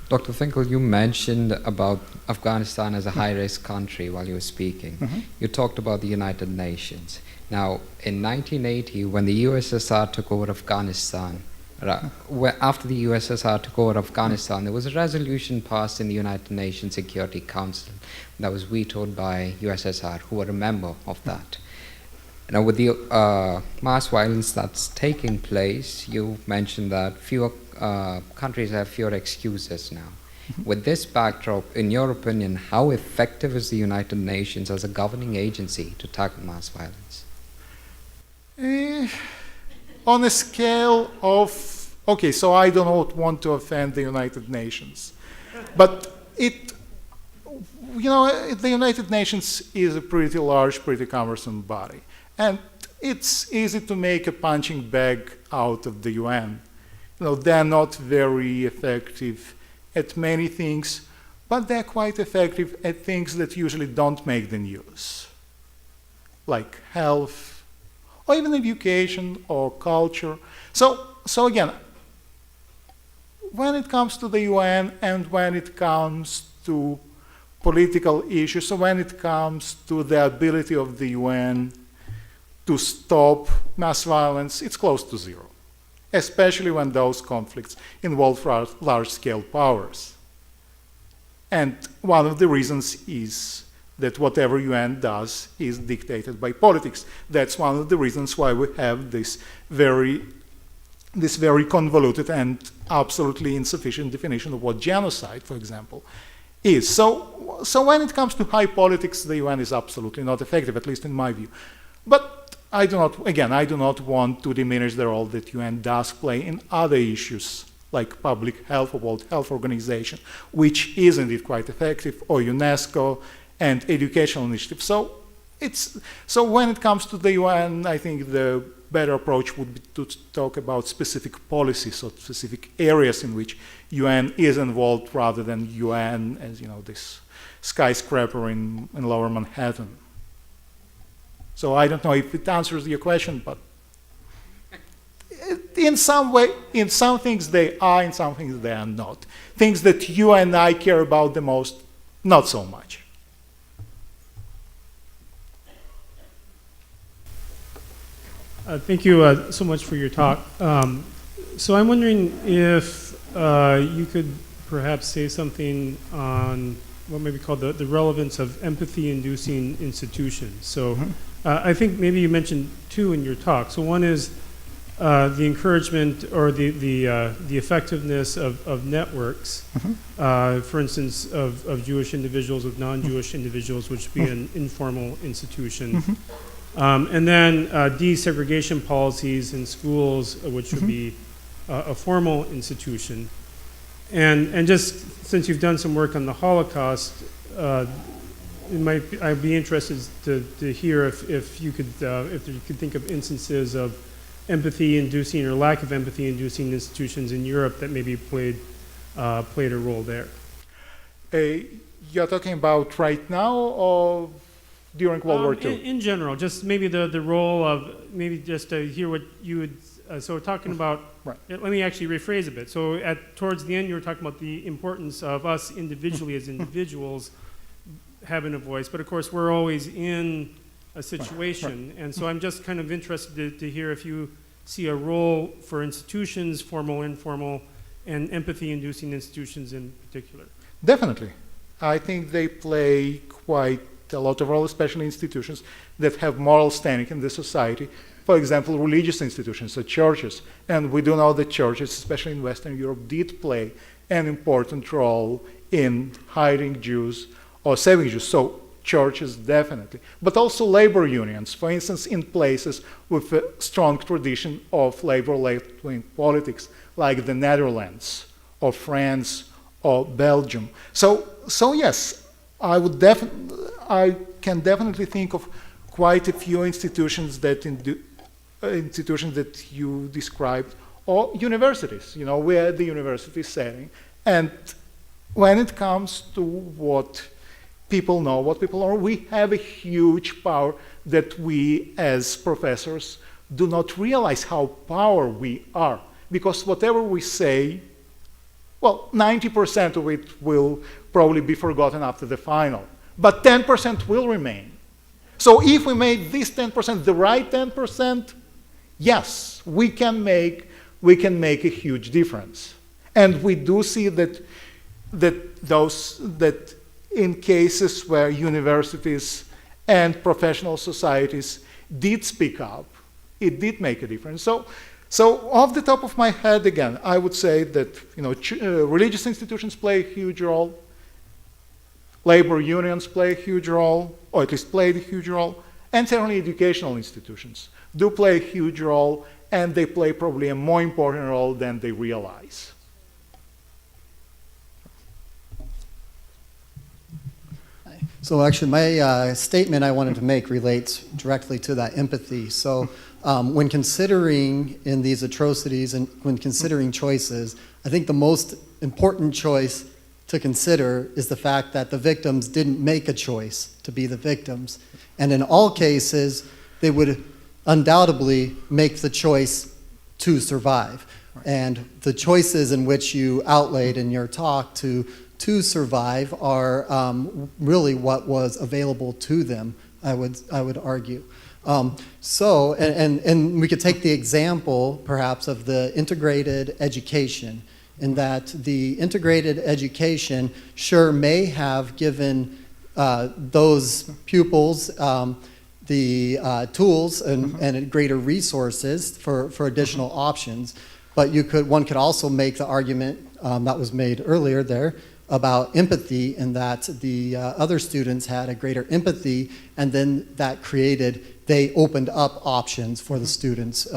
Dr. Finkel, you mentioned about Afghanistan as a high-risk country while you were speaking. Mm-hmm. You talked about the United Nations. Now, in 1980, when the USSR took over Afghanistan, after the USSR took over Afghanistan, there was a resolution passed in the United Nations Security Council that was vetoed by USSR, who were a member of that. Now, with the mass violence that's taking place, you mentioned that fewer countries have fewer excuses now. Mm-hmm. With this backdrop, in your opinion, how effective is the United Nations as a governing agency to tackle mass violence? On a scale of, okay, so I do not want to offend the United Nations, but the United Nations is a pretty large, pretty cumbersome body, and it's easy to make a punching bag out of the UN. They're not very effective at many things, but they're quite effective at things that usually don't make the news, like health, or even education or culture. So again, when it comes to the UN and when it comes to political issues, so when it comes to the ability of the UN to stop mass violence, it's close to zero, especially when those conflicts involve large-scale powers. And one of the reasons is that whatever UN does is dictated by politics. That's one of the reasons why we have this very convoluted and absolutely insufficient definition of what genocide, for example, is. So when it comes to high politics, the UN is absolutely not effective, at least in my view. But I do not want to diminish the role that UN does play in other issues, like public health or World Health Organization, which is indeed quite effective, or UNESCO and educational initiatives. So when it comes to the UN, I think the better approach would be to talk about specific policies or specific areas in which UN is involved, rather than UN as, you know, this skyscraper in Lower Manhattan. So I don't know if it answers your question, but in some way, in some things they are, in some things they are not. Things that you and I care about the most, not so much. Thank you so much for your talk. So I'm wondering if you could perhaps say something on what may be called the relevance of empathy-inducing institutions. So I think maybe you mentioned two in your talk. So one is the encouragement or the effectiveness of networks, for instance, of Jewish individuals with non-Jewish individuals, which would be an informal institution. And then desegregation policies in schools, which would be a formal institution. And just since you've done some work on the Holocaust, I'd be interested to hear if you could think of instances of empathy-inducing or lack of empathy-inducing institutions in Europe that maybe played a role there. You're talking about right now, or during World War II? In general, just maybe the role of, maybe just to hear what you would, so we're talking about, right. Let me actually rephrase a bit. So towards the end, you were talking about the importance of us individually as individuals having a voice, but of course we're always in a situation, right. And so I'm just kind of interested to hear if you see a role for institutions, formal, informal, and empathy-inducing institutions in particular. Definitely. I think they play quite a lot of role, especially institutions that have moral standing in the society. For example, religious institutions, so churches. And we do know that churches, especially in Western Europe, did play an important role in hiding Jews or saving Jews. So churches, definitely. But also labor unions, for instance, in places with a strong tradition of labor left-wing politics, like the Netherlands or France or Belgium. So yes, I can definitely think of quite a few institutions that you described, or universities, you know, where the university setting. And when it comes to what people know, we have a huge power that we as professors do not realize how powerful we are. Because whatever we say, well, 90% of it will probably be forgotten after the final. But 10% will remain. So if we made this 10% the right 10%, yes, we can make a huge difference. And we do see that in cases where universities and professional societies did speak up, it did make a difference. So off the top of my head, again, I would say that, you know, religious institutions play a huge role. Labor unions play a huge role, or at least played a huge role, and certainly educational institutions do play a huge role, and they play probably a more important role than they realize. So actually, my statement I wanted to make relates directly to that empathy. So when considering in these atrocities and when considering choices, I think the most important choice to consider is the fact that the victims didn't make a choice to be the victims. And in all cases, they would undoubtedly make the choice to survive. Right. And the choices in which you outlaid in your talk to survive are really what was available to them, I would argue. And we could take the example, perhaps, of the integrated education, in that the integrated education sure may have given those pupils the tools and greater resources for additional options. But one could also make the argument that was made earlier there, about empathy in that the other students had a greater empathy, and then that created, they opened up options for the students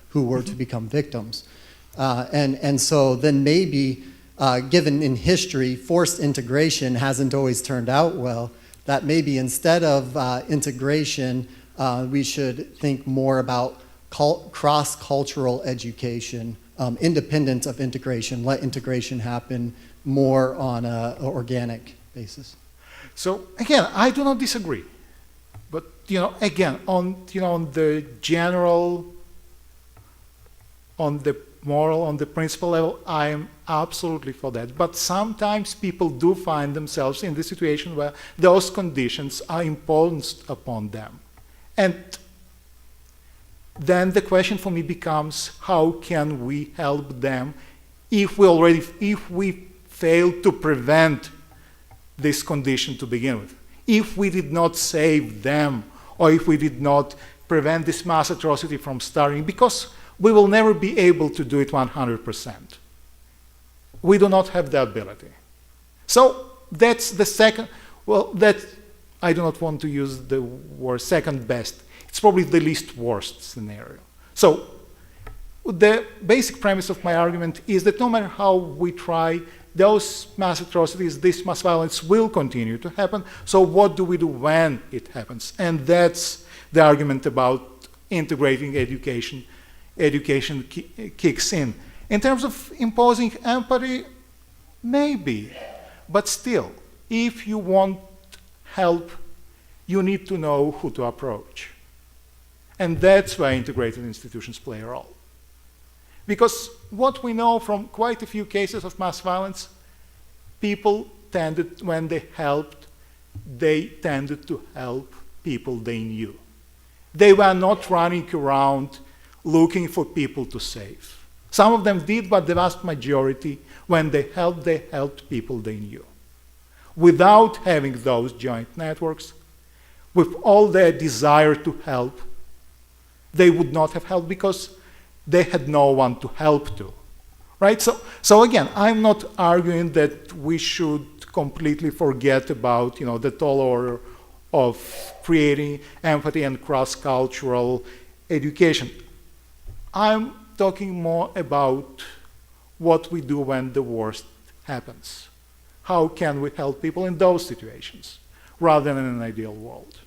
who were to become victims. And so then maybe, given in history, forced integration hasn't always turned out well, that maybe instead of integration, we should think more about cross-cultural education, independent of integration, let integration happen more on an organic basis. So again, I do not disagree, but again, on the general, on the moral, on the principle level, I am absolutely for that. But sometimes people do find themselves in the situation where those conditions are imposed upon them, and then the question for me becomes, how can we help them if we fail to prevent this condition to begin with? If we did not save them, or if we did not prevent this mass atrocity from starting, because we will never be able to do it 100%. We do not have the ability. So that's the second, I do not want to use the word second best. It's probably the least worst scenario. So the basic premise of my argument is that no matter how we try, those mass atrocities, this mass violence will continue to happen. So what do we do when it happens? And that's the argument about integrating education. Education kicks in. In terms of imposing empathy, maybe. But still, if you want help, you need to know who to approach. And that's where integrated institutions play a role. Because what we know from quite a few cases of mass violence, people tended, when they helped, they tended to help people they knew. They were not running around looking for people to save. Some of them did, but the vast majority, when they helped people they knew. Without having those joint networks, with all their desire to help, they would not have helped because they had no one to help to, right? So again, I'm not arguing that we should completely forget about, the tall order of creating empathy and cross-cultural education. I'm talking more about what we do when the worst happens. How can we help people in those situations, rather than in an ideal world?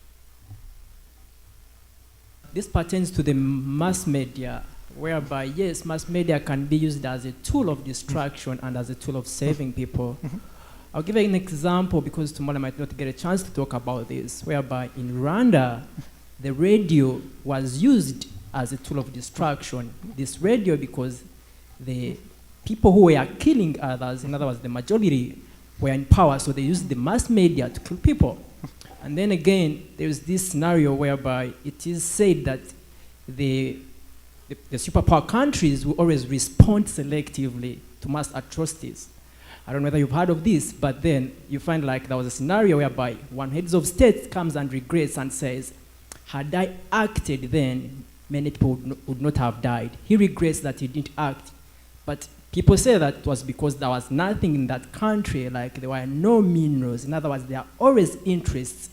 This pertains to the mass media, whereby, yes, mass media can be used as a tool of distraction and as a tool of saving people. I'll give you an example, because tomorrow I might not get a chance to talk about this, whereby in Rwanda, the radio was used as a tool of distraction. This radio, because the people who were killing others, in other words, the majority, were in power, so they used the mass media to kill people. And then again, there's this scenario whereby it is said that the superpower countries will always respond selectively to mass atrocities. I don't know whether you've heard of this, but then you find like there was a scenario whereby one head of state comes and regrets and says, had I acted then, many people would not have died. He regrets that he didn't act. But people say that it was because there was nothing in that country, like there were no minerals. In other words, there are always interests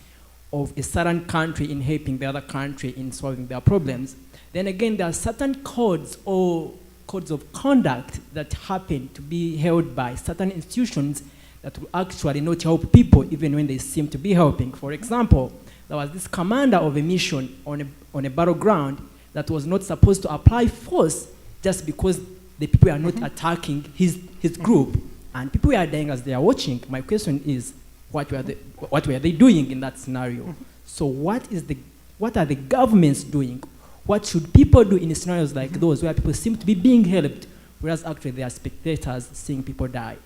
of a certain country in helping the other country in solving their problems. Then again, there are certain codes or codes of conduct that happen to be held by certain institutions that will actually not help people even when they seem to be helping. For example, there was this commander of a mission on a battleground that was not supposed to apply force just because the people are not attacking his group, and people were dying as they are watching. My question is, what were they doing in that scenario? So what are the governments doing? What should people do in scenarios like those where people seem to be being helped, whereas actually they are spectators seeing people die?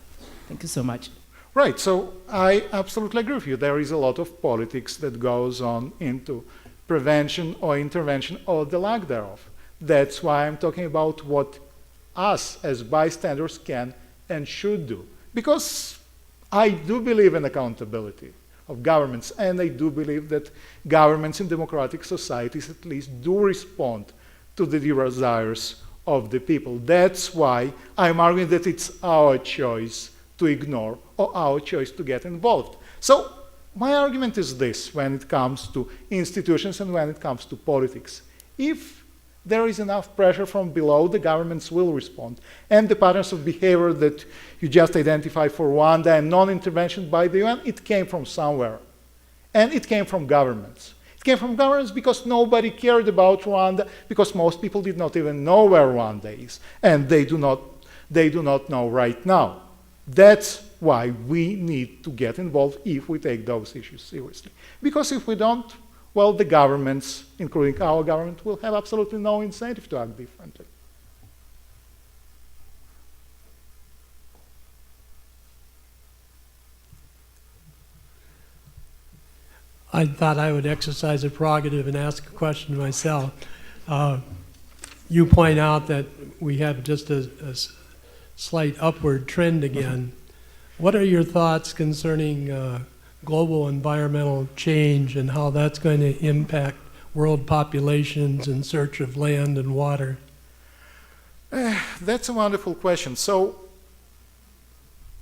Thank you so much. Right, so I absolutely agree with you. There is a lot of politics that goes on into prevention or intervention or the lack thereof. That's why I'm talking about what us as bystanders can and should do. Because I do believe in accountability of governments, and I do believe that governments in democratic societies at least do respond to the desires of the people. That's why I'm arguing that it's our choice to to ignore or our choice to get involved. So my argument is this when it comes to institutions and when it comes to politics. If there is enough pressure from below, the governments will respond. And the patterns of behavior that you just identified for Rwanda and non-intervention by the UN, it came from somewhere. And it came from governments. It came from governments because nobody cared about Rwanda, because most people did not even know where Rwanda is. And they do not know right now. That's why we need to get involved if we take those issues seriously. Because if we don't, well, the governments, including our government, will have absolutely no incentive to act differently. I thought I would exercise a prerogative and ask a question myself. You point out that we have just a slight upward trend again. What are your thoughts concerning global environmental change and how that's going to impact world populations in search of land and water? That's a wonderful question. So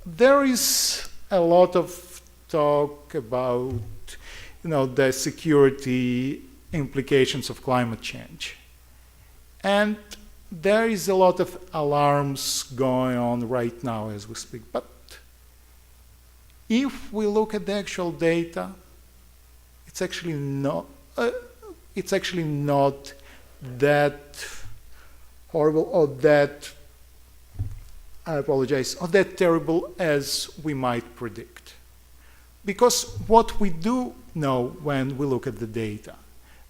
there is a lot of talk about the security implications of climate change. And there is a lot of alarms going on right now as we speak. But if we look at the actual data, it's actually not that horrible or that, I apologize, or that terrible as we might predict. Because what we do know when we look at the data,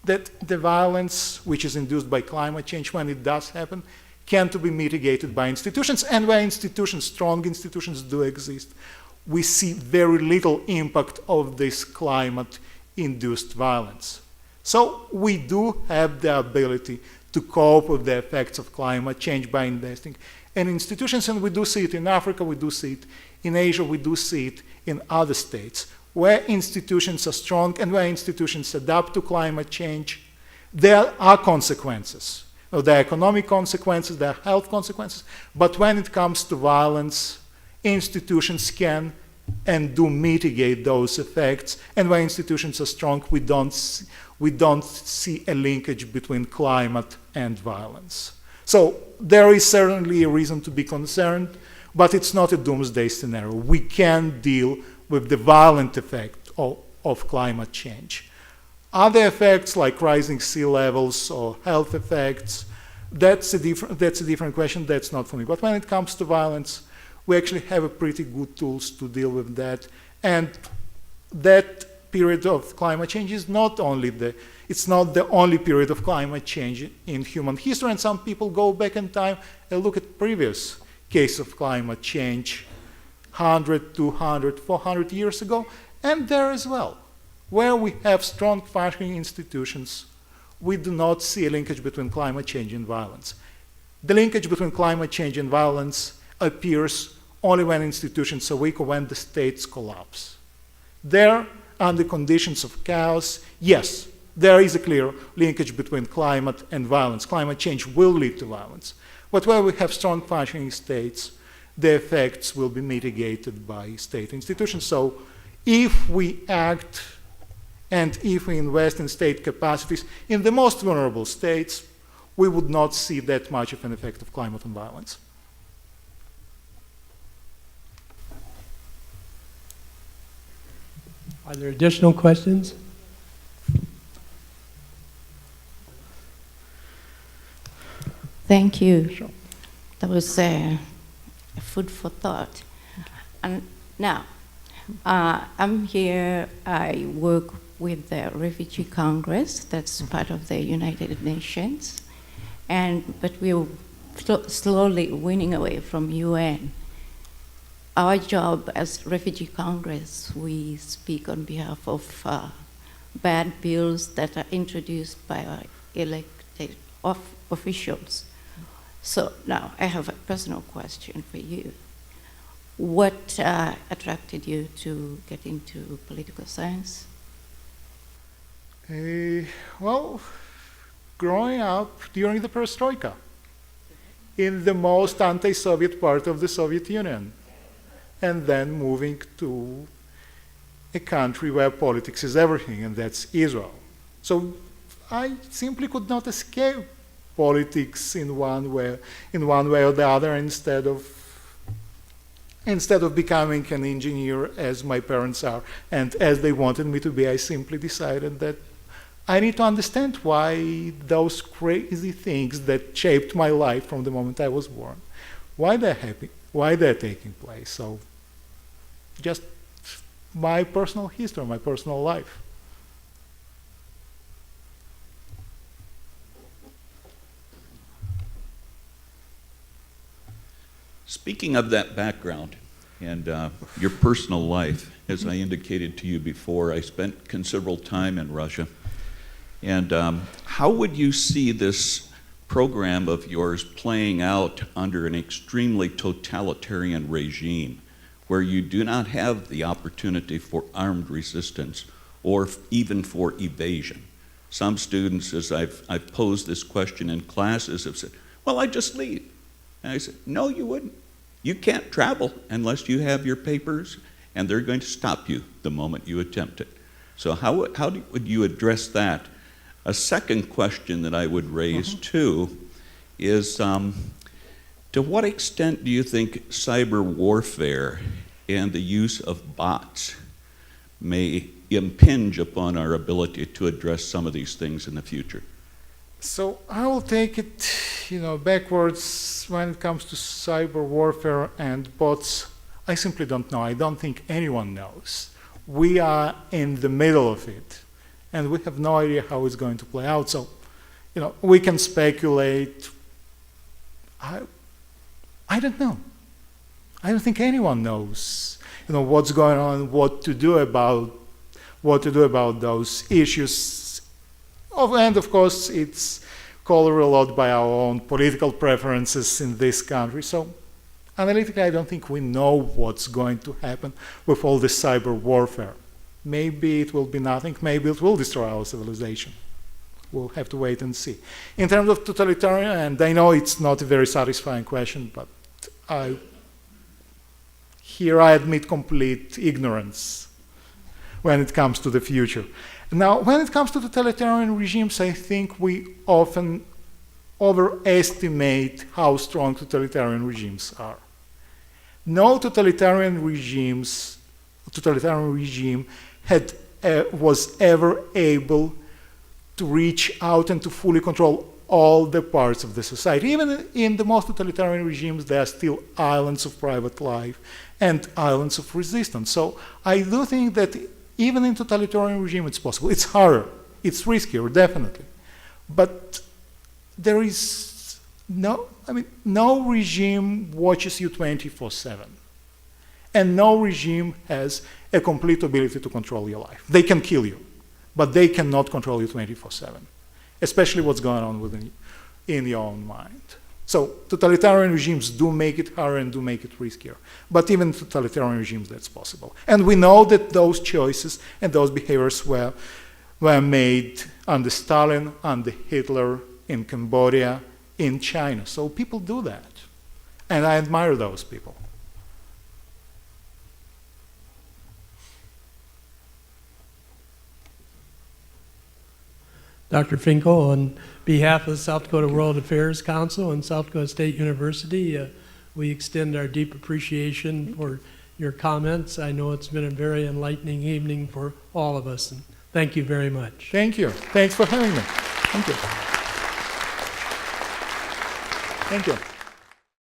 that the violence which is induced by climate change, when it does happen, can be mitigated by institutions. And where institutions, strong institutions, do exist, we see very little impact of this climate-induced violence. So we do have the ability to cope with the effects of climate change by investing in institutions, and we do see it in Africa, we do see it in Asia, we do see it in other states. Where institutions are strong and where institutions adapt to climate change, there are consequences. There are economic consequences, there are health consequences, but when it comes to violence, institutions can and do mitigate those effects, and where institutions are strong, we don't see a linkage between climate and violence. So there is certainly a reason to be concerned, but it's not a doomsday scenario. We can deal with the violent effect of climate change. Other effects like rising sea levels or health effects, that's a different question, that's not for me. But when it comes to violence, we actually have a pretty good tools to deal with that. And that period of climate change is not only it's not the only period of climate change in human history, and some people go back in time and look at previous cases of climate change 100, 200, 400 years ago, and there as well. Where we have strong functioning institutions, we do not see a linkage between climate change and violence. The linkage between climate change and violence appears only when institutions are weak or when the states collapse. There, under conditions of chaos, yes, there is a clear linkage between climate and violence. Climate change will lead to violence. But where we have strong functioning states, the effects will be mitigated by state institutions. So if we act and if we invest in state capacities in the most vulnerable states, we would not see that much of an effect of climate and violence. Are there additional questions? Thank you. Sure. That was food for thought. And now, I'm here, I work with the Refugee Congress, that's part of the United Nations, but we're slowly winning away from UN. Our job as Refugee Congress, we speak on behalf of bad bills that are introduced by our elected officials. So now I have a personal question for you. What attracted you to get into political science? Well, growing up during the perestroika in the most anti-Soviet part of the Soviet Union. and then moving to a country where politics is everything, and that's Israel. So I simply could not escape politics in one way or the other, instead of becoming an engineer as my parents are and as they wanted me to be. I simply decided that I need to understand why those crazy things that shaped my life from the moment I was born, why they're taking place. So just my personal history, my personal life. Speaking of that background and your personal life, as I indicated to you before, I spent considerable time in Russia. And how would you see this program of yours playing out under an extremely totalitarian regime, where you do not have the opportunity for armed resistance or even for evasion? Some students, as I've posed this question in classes, have said, well, I'd just leave. And I said, no, you wouldn't. You can't travel unless you have your papers, and they're going to stop you the moment you attempt it. So how would you address that? A second question that I would raise too is, to what extent do you think cyber warfare and the use of bots may impinge upon our ability to address some of these things in the future? So I will take it, backwards when it comes to cyber warfare and bots. I simply don't know. I don't think anyone knows. We are in the middle of it, and we have no idea how it's going to play out. So, we can speculate. I don't know. I don't think anyone knows, what's going on, what to do about those issues. And of course, it's colored a lot by our own political preferences in this country. So analytically, I don't think we know what's going to happen with all this cyber warfare. Maybe it will be nothing. Maybe it will destroy our civilization. We'll have to wait and see. In terms of totalitarian, and I know it's not a very satisfying question, but here I admit complete ignorance when it comes to the future. Now, when it comes to totalitarian regimes, I think we often overestimate how strong totalitarian regimes are. No totalitarian regime was ever able to reach out and to fully control all the parts of the society. Even in the most totalitarian regimes, there are still islands of private life and islands of resistance. So I do think that even in totalitarian regime, it's possible. It's harder. It's riskier, definitely. But there is no regime watches you 24/7. And no regime has a complete ability to control your life. They can kill you, but they cannot control you 24/7, especially what's going on in your own mind. So totalitarian regimes do make it harder and do make it riskier. But even in totalitarian regimes, that's possible. And we know that those choices and those behaviors were made under Stalin, under Hitler, in Cambodia, in China. So people do that. And I admire those people. Dr. Finkel, on behalf of the South Dakota World Affairs Council and South Dakota State University, we extend our deep appreciation for your comments. I know it's been a very enlightening evening for all of us, and thank you very much. Thank you. Thanks for having me. Thank you. Thank you.